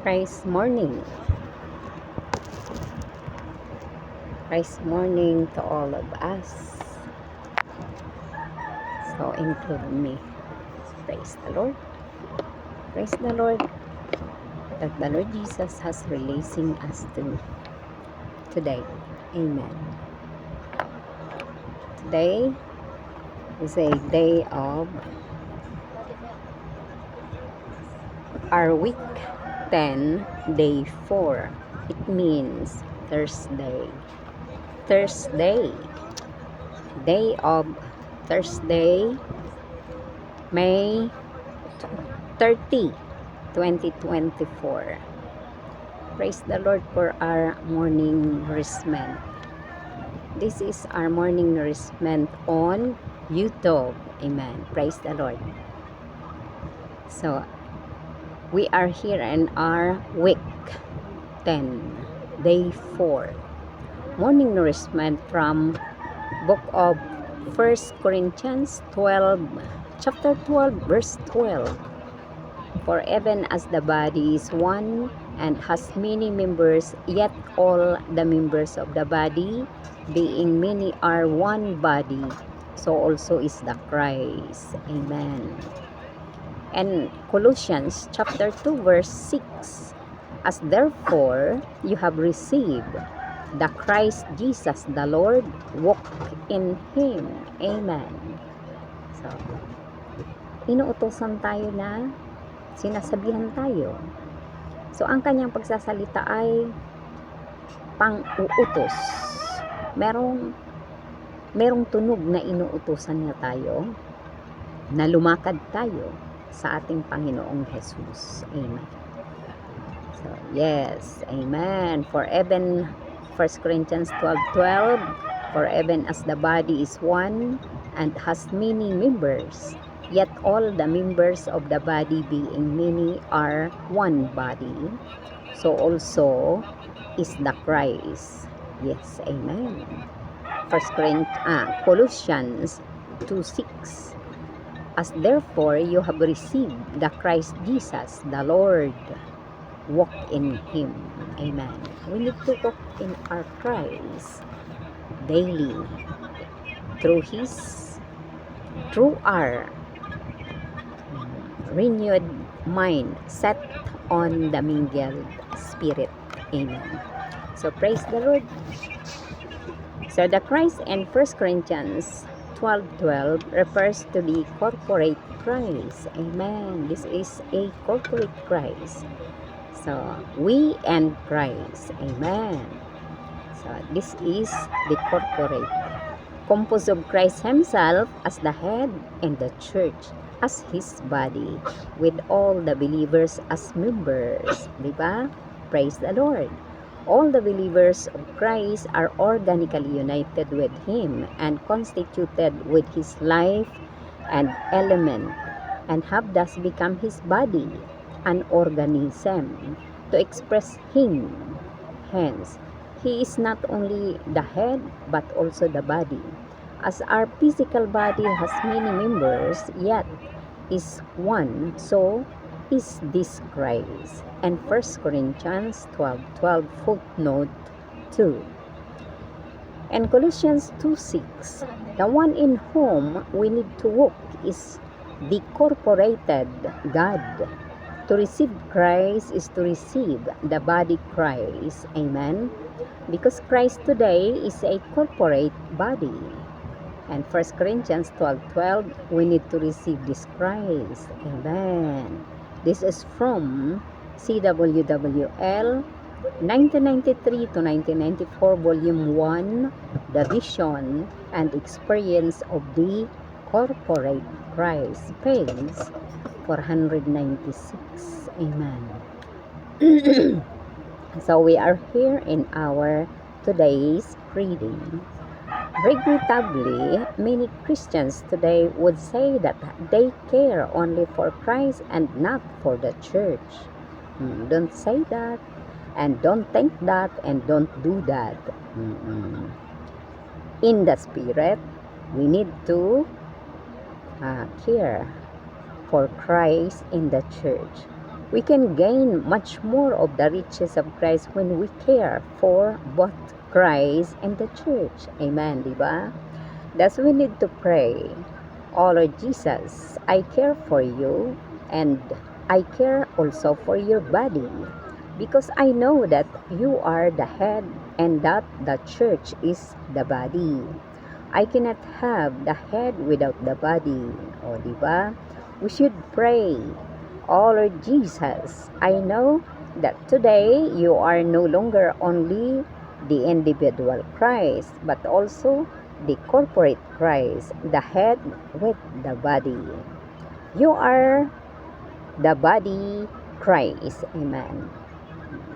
Praise morning. Praise morning to all of us. So include me. Praise the Lord. Praise the Lord that the Lord Jesus has releasing us to today. Amen. Today is a day of our week 10, day 4. It means Thursday. Thursday. Day of Thursday, May 30, 2024. Praise the Lord for our morning nourishment. This is our morning nourishment on YouTube. Amen. Praise the Lord. So, we are here in our week 10, day 4. Morning nourishment from book of 1 Corinthians 12, chapter 12, verse 12. For even as the body is one and has many members, yet all the members of the body, being many, are one body, so also is the Christ. Amen. And Colossians chapter 2, verse 6. As therefore you have received the Christ Jesus the Lord, walk in Him. Amen. So, inuutosan tayo na sinasabihan tayo. So, ang kanyang pagsasalita ay pang-uutos. Merong tunog na inuutosan niya tayo na lumakad tayo sa ating Panginoong Jesus. Amen. So, yes. Amen. For even 1 Corinthians 12:12, for even as the body is one and has many members, yet all the members of the body being many are one body, so also is the Christ. Yes, amen. Colossians 2:6. As therefore you have received the Christ Jesus the Lord, walk in Him. Amen. We need to walk in our Christ daily through our renewed mind set on the mingled spirit. Amen. So praise the Lord. So the Christ in 1 Corinthians 12:12 refers to the corporate Christ. Amen. This is a corporate Christ. So we and Christ. Amen. So this is the corporate, composed of Christ Himself as the head and the church as His body, with all the believers as members. Diba? Praise the Lord. All the believers of Christ are organically united with Him and constituted with His life and element, and have thus become His body, an organism, to express Him. Hence, He is not only the head, but also the body. As our physical body has many members, yet is one, so is this Christ. And 1 Corinthians 12:12 footnote 2. And Colossians 2:6. The one in whom we need to walk is the corporated God. To receive Christ is to receive the body Christ. Amen. Because Christ today is a corporate body. And 1 Corinthians 12:12, we need to receive this Christ. Amen. This is from CWWL 1993 to 1994, Volume 1, The Vision and Experience of the Corporate Christ, page 496. Amen. So we are here in our today's reading. Regrettably, many Christians today would say that they care only for Christ and not for the church. Don't say that, and don't think that, and don't do that. In the spirit, we need to care for Christ in the church. We can gain much more of the riches of Christ when we care for both Christ and the church. Amen, di ba? Thus we need to pray, "Oh Lord Jesus, I care for you and I care also for your body because I know that you are the head and that the church is the body. I cannot have the head without the body." O, di ba? We should pray, "Oh Lord Jesus, I know that today you are no longer only the individual Christ, but also the corporate Christ, the head with the body. You are the body Christ." Amen.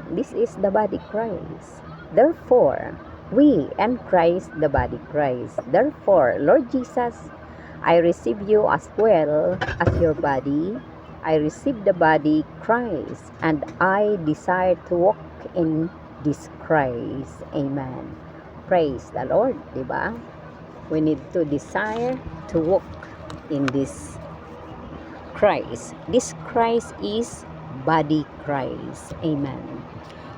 This is the body Christ. Therefore, we and Christ the body Christ. Therefore, Lord Jesus, I receive you as well as your body. I receive the body Christ, and I desire to walk in this Christ. Amen. Praise the Lord, di ba? We need to desire to walk in this Christ. This Christ is body Christ. Amen.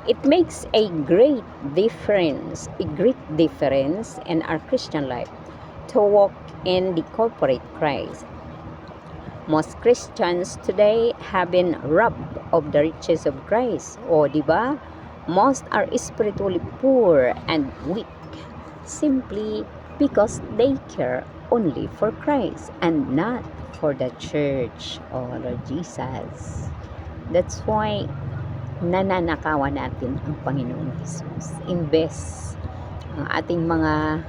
It makes a great difference in our Christian life to walk in the corporate Christ. Most Christians today have been robbed of the riches of Christ. O, di ba? Most are spiritually poor and weak simply because they care only for Christ and not for the church. O, Lord Jesus. That's why nananakawan natin ang Panginoong Jesus. Invest ang ating mga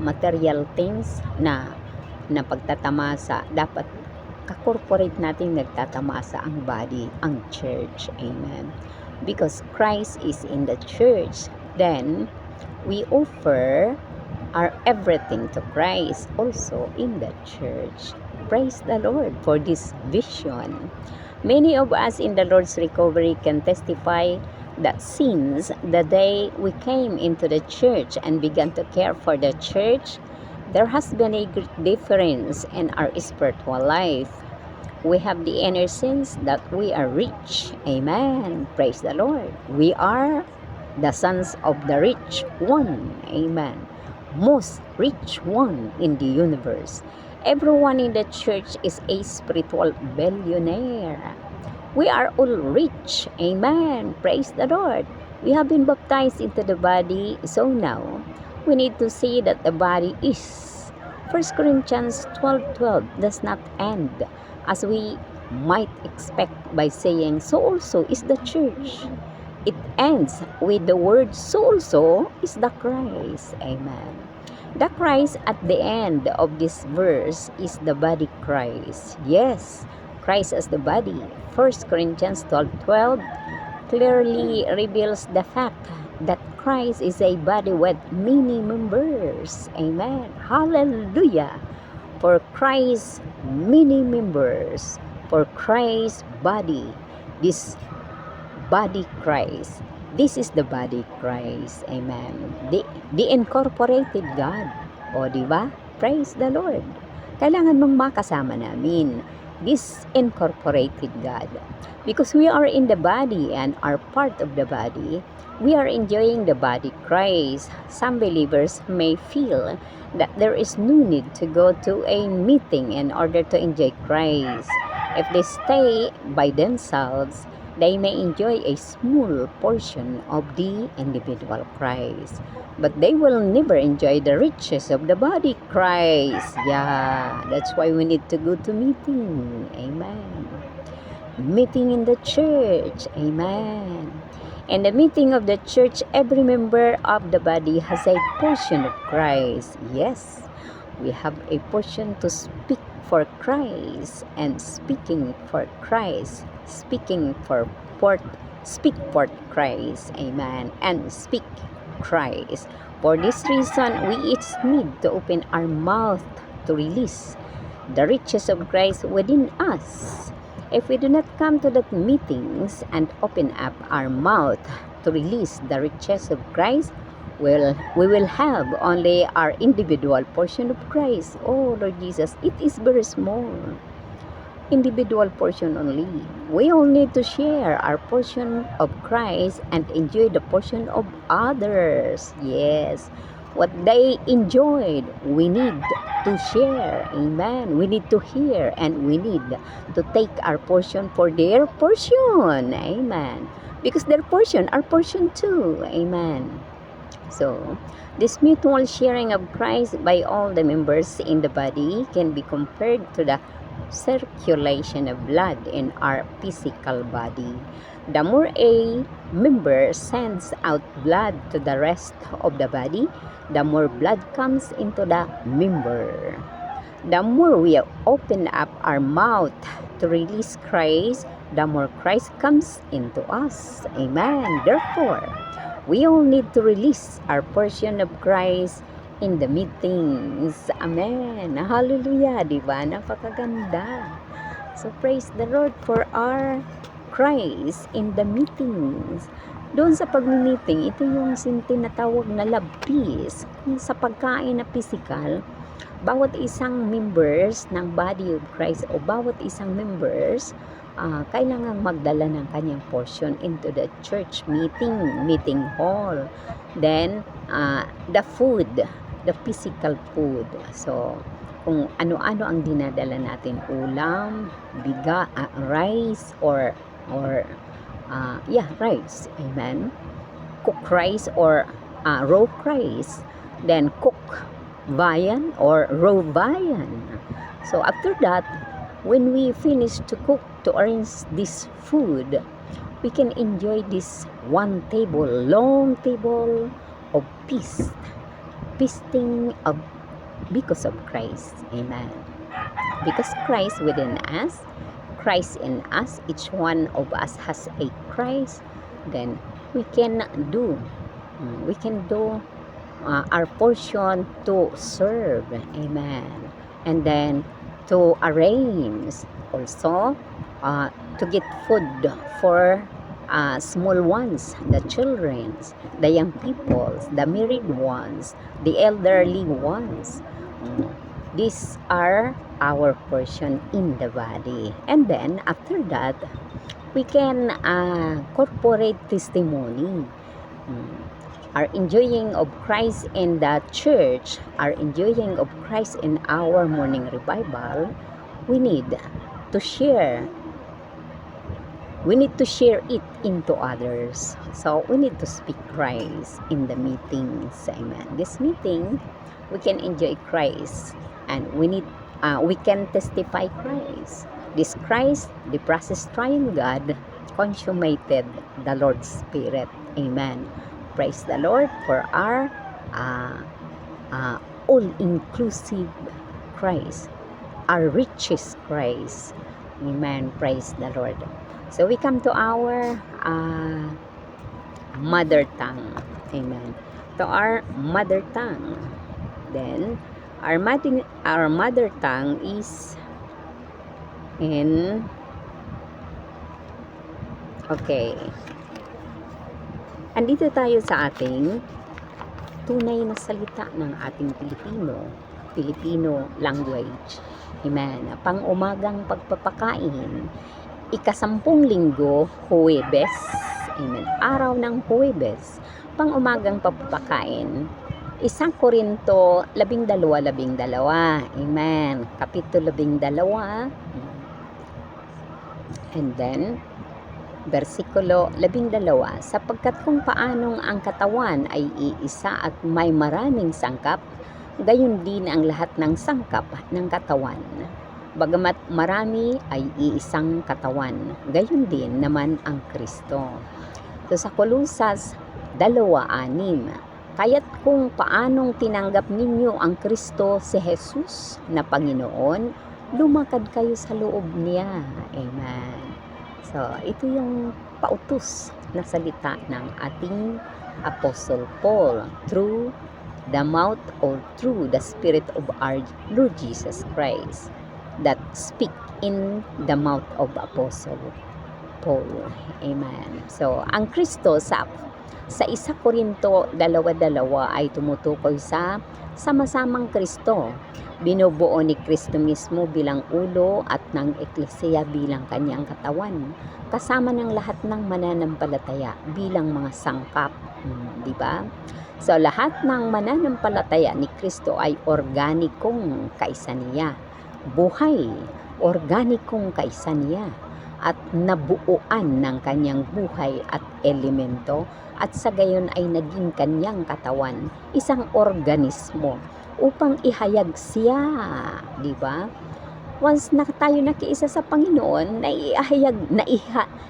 material things na pagtatamasa, dapat ka-corporate natin nagtatamasa ang body, ang church. Amen. Because Christ is in the church, then we offer our everything to Christ also in the church. Praise the Lord for this vision. Many of us in the Lord's recovery can testify that since the day we came into the church and began to care for the church, there has been a great difference in our spiritual life. We have the inner sense that we are rich. Amen. Praise the Lord. We are the sons of the rich one. Amen. Most rich one in the universe. Everyone in the church is a spiritual billionaire. We are all rich. Amen. Praise the Lord. We have been baptized into the body, so now we need to see that the body is. 1 Corinthians 12:12 does not end as we might expect by saying, "So also is the church." It ends with the word, "So also is the Christ." Amen. The Christ at the end of this verse is the body Christ. Yes, Christ as the body. 1 Corinthians 12:12 clearly reveals the fact that Christ is a body with many members. Amen. Hallelujah. For Christ, many members. For Christ's body, this body Christ. This is the body Christ. Amen. The incorporated God. O, di ba? Praise the Lord. Kailangan mong makasama namin this incorporated God. Because we are in the body and are part of the body, we are enjoying the body Christ. Some believers may feel that there is no need to go to a meeting in order to enjoy Christ. If they stay by themselves, they may enjoy a small portion of the individual Christ. But they will never enjoy the riches of the body Christ. Yeah, that's why we need to go to meeting. Amen. Meeting in the church. Amen. In the meeting of the church, every member of the body has a portion of Christ. Yes, we have a portion to speak for Christ and speaking for Christ. Speak for Christ. Amen. And speak Christ. For this reason, we each need to open our mouth to release the riches of Christ within us. If we do not come to the meetings and open up our mouth to release the riches of Christ, we will have only our individual portion of Christ. Oh, Lord Jesus, it is very small. individual portion only. We all need to share our portion of Christ and enjoy the portion of others. Yes. What they enjoyed, we need to share. Amen. We need to hear and we need to take our portion for their portion. Amen. Because their portion, our portion too. Amen. So, this mutual sharing of Christ by all the members in the body can be compared to the circulation of blood in our physical body. The more a member sends out blood to the rest of the body, the more blood comes into the member. The more we open up our mouth to release Christ, the more Christ comes into us. Amen. Therefore, we all need to release our portion of Christ in the meetings. Amen. Hallelujah. Diba? Napakaganda. So, praise the Lord for our Christ in the meetings. Doon sa pag-meeting, ito yung tinatawag na love peace. Kung sa pagkain na physical, bawat isang members ng body of Christ o bawat isang members kailangang magdala ng kanyang portion into the church meeting hall. Then, the food, the physical food. So, kung ano-ano ang dinadala natin, ulam, rice, or rice. Amen. Cook rice or raw rice. Then, cook viand or raw viand. So, after that, when we finish to cook, to arrange this food, we can enjoy this one table, long table of feasting of because of Christ. Amen. Because Christ within us, Christ in us, each one of us has a Christ, then we can do our portion to serve. Amen. And then to arrange also to get food for small ones, the children, the young people, the married ones, the elderly ones. These are our portion in the body. And then after that, we can corporate testimony. Our enjoying of Christ in the church, our enjoying of Christ in our morning revival, we need to share. We need to share it into others. So we need to speak Christ in the meetings. Amen. This meeting, we can enjoy Christ, and we can testify Christ. This Christ, the process triune God, consummated the Lord's Spirit. Amen. Praise the Lord for our all-inclusive Christ, our richest Christ. Amen. Praise the Lord. So we come to our mother tongue. Amen. To our mother tongue. Then our mother tongue is in andito tayo sa ating tunay na salita ng ating Filipino language. Amen. Pang-umagang pagpapakain, ika-10 linggo, Huwebes. Amen. Araw ng Huwebes, pang-umagang pagpapakain. 1 Korinto 12:12. Amen. Kapitulo 12. And then, versikulo 12, sapagkat kung paanong ang katawan ay iisa at may maraming sangkap, gayon din ang lahat ng sangkap ng katawan. Bagamat marami ay iisang katawan, gayon din naman ang Kristo. So sa Kolosas 2:6, kaya't kung paanong tinanggap ninyo ang Kristo si Jesus na Panginoon, lumakad kayo sa loob niya. Amen. So, ito yung pautos na salita ng ating Apostle Paul through the mouth or through the Spirit of our Lord Jesus Christ that speak in the mouth of Apostle Paul. Amen. So, ang Kristo sa Sa 1 Korinto 2:2 ay tumutukoy sa sama-samang Kristo. Binubuo ni Kristo mismo bilang ulo at ng Eklesiya bilang kanyang katawan, kasama ng lahat ng mananampalataya bilang mga sangkap. Di ba? So, lahat ng mananampalataya ni Kristo ay organikong kaisa niya. Buhay, organikong kaisa niya. At nabuuan ng kanyang buhay at elemento at sa gayon ay naging kanyang katawan, isang organismo upang ihayag siya, di ba? Once na tayo nakiisa sa Panginoon,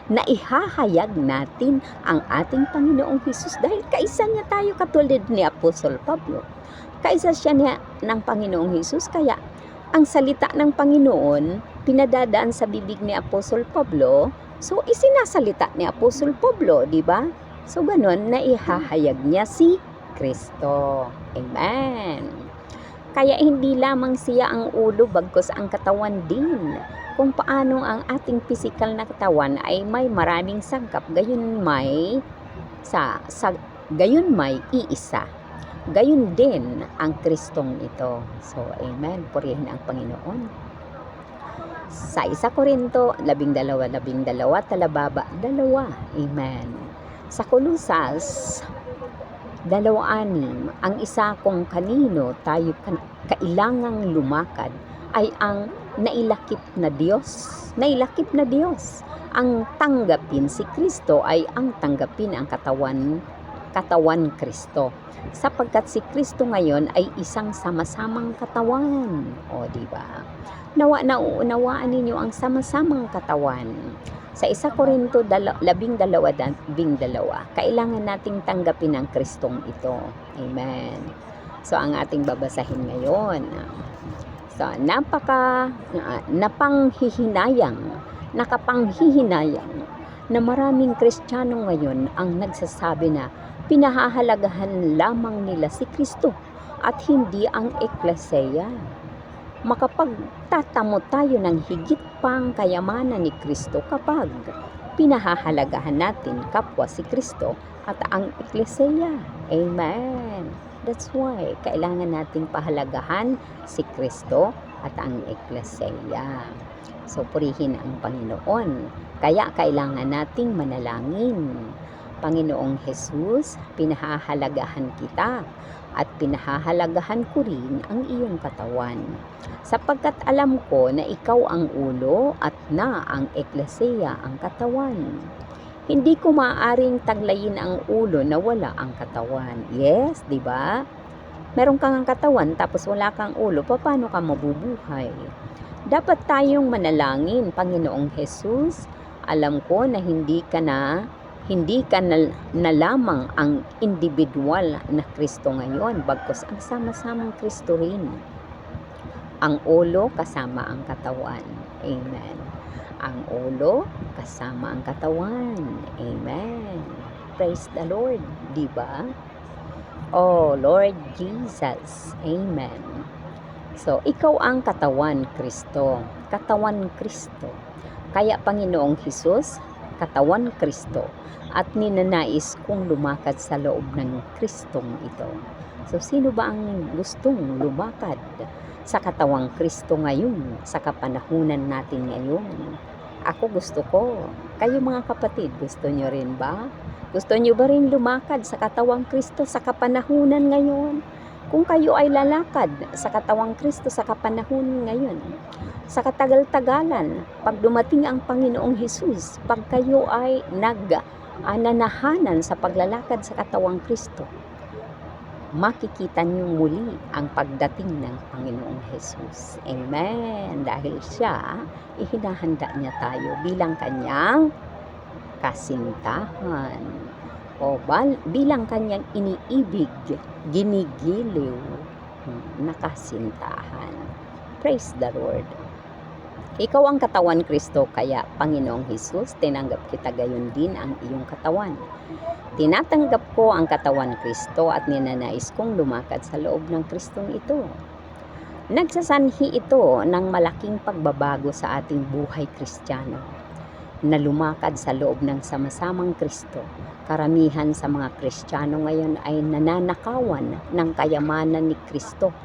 naihahayag natin ang ating Panginoong Hesus dahil kaisa niya tayo katulad ni Apostol Pablo. Kaisa siya niya ng Panginoong Hesus, kaya ang salita ng Panginoon pinadadaan sa bibig ni Apostol Pablo, so isinasalita ni Apostol Pablo, di ba? So ganun, naihahayag niya si Kristo. Amen. Kaya hindi lamang siya ang ulo bagkus ang katawan din. Kung paano ang ating physical na katawan ay may maraming sangkap, gayon may iisa. Gayon din ang Kristong ito. So, amen. Purihin ang Panginoon. Sa 1 Korinto 12:12, talababa 2. Amen. Sa Kolosas 2:6, ang isa kung kanino tayo kailangang lumakad ay ang nailakip na Diyos. Nailakip na Diyos. Ang tanggapin si Kristo ay ang tanggapin ang katawan Kristo. Sapagkat si Kristo ngayon ay isang sama-samang katawan. O, di ba? Nauunawaan ninyo ang sama-samang katawan. Sa 1 Korinto 12:12, kailangan nating tanggapin ang Kristong ito. Amen. So, ang ating babasahin ngayon. So, nakapanghihinayang na maraming Kristiyano ngayon ang nagsasabi na pinahahalagahan lamang nila si Kristo at hindi ang Eklesiya. Makapagtatamo tayo ng higit pang kayamanan ni Kristo kapag pinahahalagahan natin kapwa si Kristo at ang Eklesiya. Amen. That's why kailangan nating pahalagahan si Kristo at ang Eklesiya. So, purihin ang Panginoon. Kaya kailangan nating manalangin. Panginoong Hesus, pinahahalagahan kita at pinahahalagahan ko rin ang iyong katawan. Sapagkat alam ko na ikaw ang ulo at na ang Eklesiya ang katawan. Hindi ko maaaring taglayin ang ulo na wala ang katawan. Yes, di ba? Meron kang katawan tapos wala kang ulo, paano ka mabubuhay? Dapat tayong manalangin, Panginoong Hesus. Alam ko na hindi ka na lamang ang individual na Kristo ngayon, bagkus ang sama-samang Kristo rin. Ang ulo kasama ang katawan. Amen. Ang ulo kasama ang katawan. Amen. Praise the Lord, di ba? Oh, Lord Jesus. Amen. So, ikaw ang katawan Kristo. Katawan Kristo. Kaya Panginoong Hesus, katawan Kristo. At ninanais kong lumakad sa loob ng Kristong ito. So, sino ba ang gustong lumakad sa katawang Kristo ngayon, sa kapanahunan natin ngayon? Ako gusto ko. Kayo mga kapatid, gusto nyo rin ba? Gusto nyo ba rin lumakad sa katawang Kristo sa kapanahunan ngayon? Kung kayo ay lalakad sa katawang Kristo sa kapanahunan ngayon, sa katagal-tagalan, pag dumating ang Panginoong Hesus, pag kayo ay nanahanan sa paglalakad sa katawang Kristo, makikita niyo muli ang pagdating ng Panginoong Hesus. Amen. Dahil siya, ihinahanda niya tayo bilang kanyang kasintahan. O bilang kanyang iniibig, ginigiliw na kasintahan. Praise the Lord. Ikaw ang katawan Kristo, kaya Panginoong Hesus, tinanggap kita gayon din ang iyong katawan. Tinatanggap ko ang katawan Kristo at ninanais kong lumakad sa loob ng Kristong ito. Nagsasanhi ito ng malaking pagbabago sa ating buhay Kristiyano. na lumakad sa loob ng sama-samang Kristo. Karamihan sa mga Kristiyano ngayon ay nananakawan ng kayamanan ni Kristo.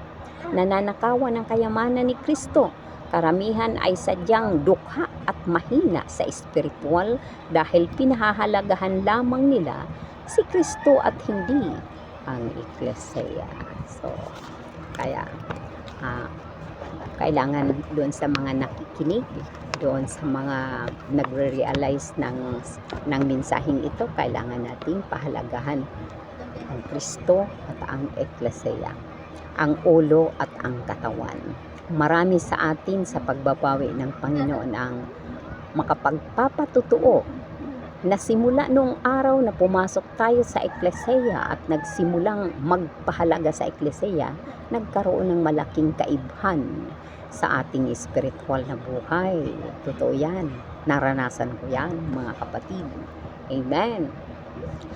Nananakawan ng kayamanan ni Kristo. Karamihan ay sadyang dukha at mahina sa espiritual dahil pinahahalagahan lamang nila si Kristo at hindi ang Eklesiya. So, kaya kailangan doon sa mga nakikinig, doon sa mga nagre-realize ng mensaheng ito, kailangan nating pahalagahan ang Kristo at ang Eklesiya, ang ulo at ang katawan. Marami sa atin sa pagbabawi ng Panginoon ang makapagpapatutuo na simula noong araw na pumasok tayo sa Eklesiya at nagsimulang magpahalaga sa Eklesiya, nagkaroon ng malaking kaibhan sa ating spiritual na buhay. Totoo yan. Naranasan ko yan, mga kapatid. Amen.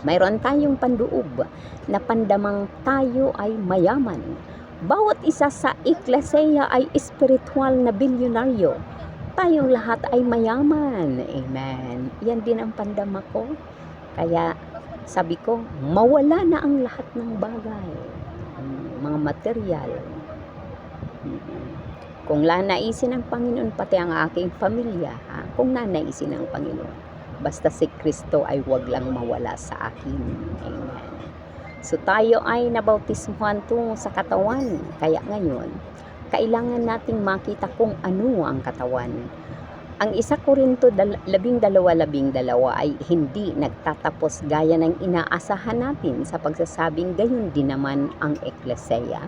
Mayroon tayong panduog na pandamang tayo ay mayaman. Bawat isa sa Eklesiya ay spiritual na bilyonaryo. Tayong lahat ay mayaman. Amen. Yan din ang pandama ko. Kaya sabi ko, mawala na ang lahat ng bagay. Mga material. Kung nanaisin ng Panginoon, pati ang aking pamilya, kung nanaisin ng Panginoon, basta si Kristo ay wag lang mawala sa akin. Amen. So tayo ay nabautismuhan tungo sa katawan. Kaya ngayon, kailangan nating makita kung ano ang katawan. Ang 1 Korinto 12:12 ay hindi nagtatapos gaya ng inaasahan natin sa pagsasabing gayon din naman ang Eklesiya.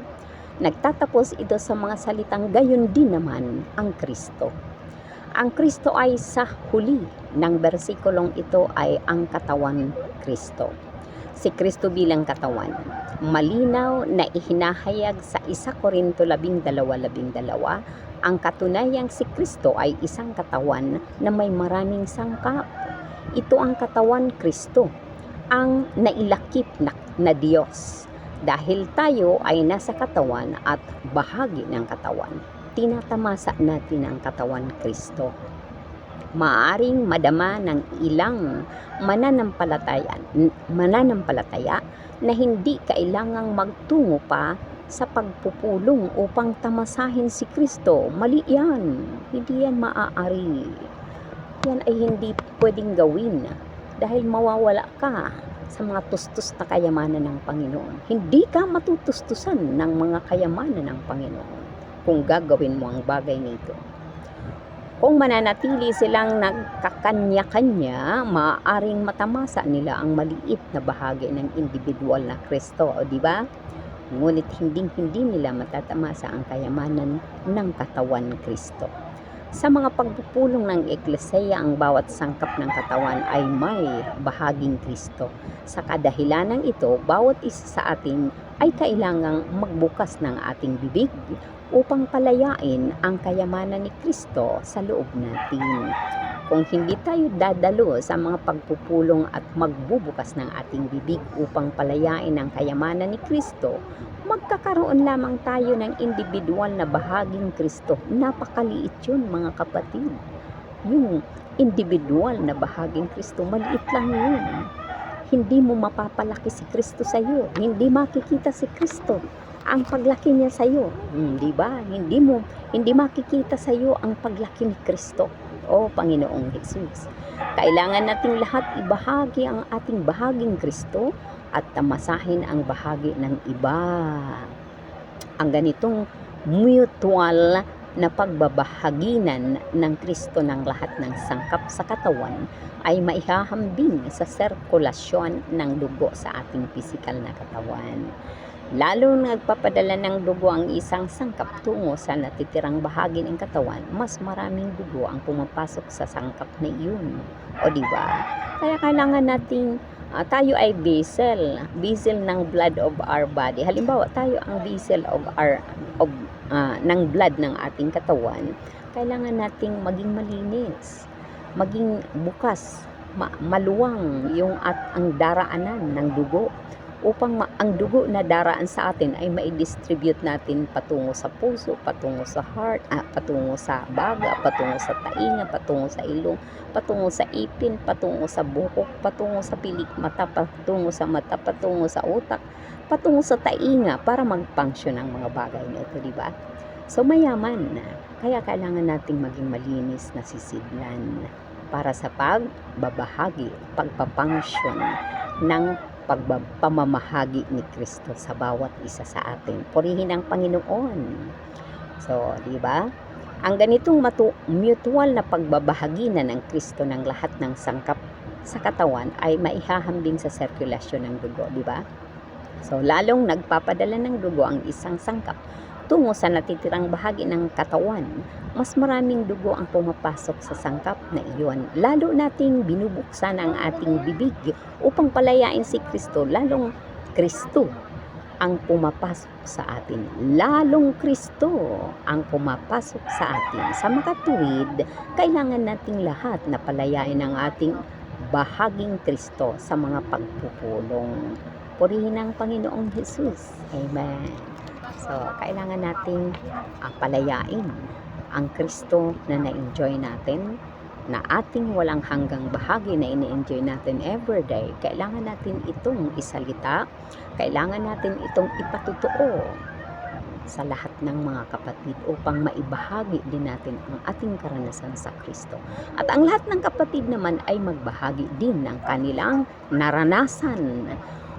Nagtatapos ito sa mga salitang gayon din naman ang Kristo. Ang Kristo ay sa huli ng bersikulong ito ay ang katawan Kristo. Si Kristo bilang katawan, malinaw na ihinahayag sa 1 Korinto 12:12 ang katunayang si Kristo ay isang katawan na may maraming sangkap. Ito ang katawan Kristo, ang nailakip na Diyos. Dahil tayo ay nasa katawan at bahagi ng katawan, tinatamasa natin ang katawan Kristo. Maaring madama ng ilang mananampalataya na hindi kailangang magtungo pa sa pagpupulong upang tamasahin si Kristo. Mali yan. Hindi yan maaari. Yan ay hindi pwedeng gawin dahil mawawala ka sa mga tustos na kayamanan ng Panginoon. Hindi ka matutustusan ng mga kayamanan ng Panginoon kung gagawin mo ang bagay nito. Kung mananatili silang nagkakanya-kanya, maaaring matamasa nila ang maliit na bahagi ng individual na Kristo, o di ba? Ngunit hindi nila matatamasa ang kayamanan ng katawan Kristo. Sa mga pagpupulong ng Eklesiya, ang bawat sangkap ng katawan ay may bahaging Kristo. Sa kadahilanang ito, bawat isa sa atin ay kailangang magbukas ng ating bibig upang palayain ang kayamanan ni Kristo sa loob natin. Kung hindi tayo dadalo sa mga pagpupulong at magbubukas ng ating bibig upang palayain ang kayamanan ni Kristo, magkakaroon lamang tayo ng individual na bahaging Kristo. Napakaliit yun, mga kapatid. Yung individual na bahaging Kristo, maliit lang yun. Hindi mo mapapalaki si Kristo sa iyo. Hindi makikita si Kristo ang paglaki niya sa iyo. Di ba? Hindi makikita sa iyo ang paglaki ni Kristo. O Panginoong Jesus. Kailangan nating lahat ibahagi ang ating bahaging Kristo at tamasahin ang bahagi ng iba. Ang ganitong mutual na pagbabahaginan ng Kristo ng lahat ng sangkap sa katawan ay maihahambing sa sirkulasyon ng dugo sa ating pisikal na katawan. Lalo nagpapadala ng dugo ang isang sangkap tungo sa natitirang bahagi ng katawan, mas maraming dugo ang pumapasok sa sangkap na iyon. O di ba? Kaya kailangan nating tayo ay vessel ng blood of our body. Halimbawa, tayo ang vessel ng blood ng ating katawan. Kailangan nating maging malinis, maging bukas, maluwang ang daraanan ng dugo upang ang dugo na daraan sa atin ay mai-distribute natin patungo sa puso, patungo sa heart, patungo sa baga, patungo sa tainga, patungo sa ilong, patungo sa ipin, patungo sa bukok, patungo sa pilik mata, patungo sa mata, patungo sa utak, patungo sa tainga para mag-function ang mga bagay na ito, di ba? So mayaman na, kaya kailangan nating maging malinis na sisidlan para sa pagbabahagi, pagpapunction ng pamamahagi ni Kristo sa bawat isa sa atin. Purihin ang Panginoon. So, di ba? Ang ganitong mutual na pagbabahagi na ng Kristo ng lahat ng sangkap sa katawan ay maihahambing sa sirkulasyon ng dugo, di ba? So, lalong nagpapadala ng dugo ang isang sangkap tungo sa natitirang bahagi ng katawan, mas maraming dugo ang pumapasok sa sangkap na iyon. Lalo nating binubuksan ang ating bibig upang palayain si Kristo, lalong Kristo ang pumapasok sa atin. Lalong Kristo ang pumapasok sa atin. Sa makatuwid, kailangan nating lahat na palayain ang ating bahaging Kristo sa mga pagpupulong. Purihin ang Panginoong Jesus. Amen. So, kailangan nating palayain ang Kristo na na-enjoy natin, na ating walang hanggang bahagi na ini-enjoy natin everyday. Kailangan natin itong isalita, kailangan natin itong ipatutuo sa lahat ng mga kapatid upang maibahagi din natin ang ating karanasan sa Kristo. At ang lahat ng kapatid naman ay magbahagi din ng kanilang naranasan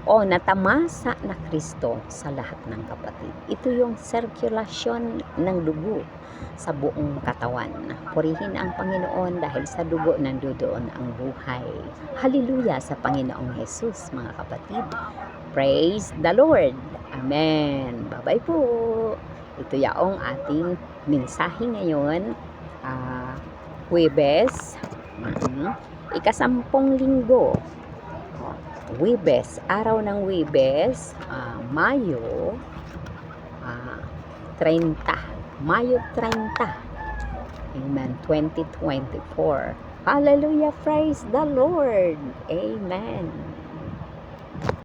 o natamasa na Kristo sa lahat ng kapatid. Ito yung sirkulasyon ng dugo sa buong katawan. Purihin ang Panginoon dahil sa dugo nandoon ang buhay. Hallelujah sa Panginoong Jesus, mga kapatid. Praise the Lord. Amen. Bye-bye po. Ito yaong ating mensahe ngayon. Huwebes, ika-10 linggo. Huwebes, araw ng Huwebes, Mayo 30. Mayo 30. Amen. 2024. Hallelujah. Praise the Lord. Amen.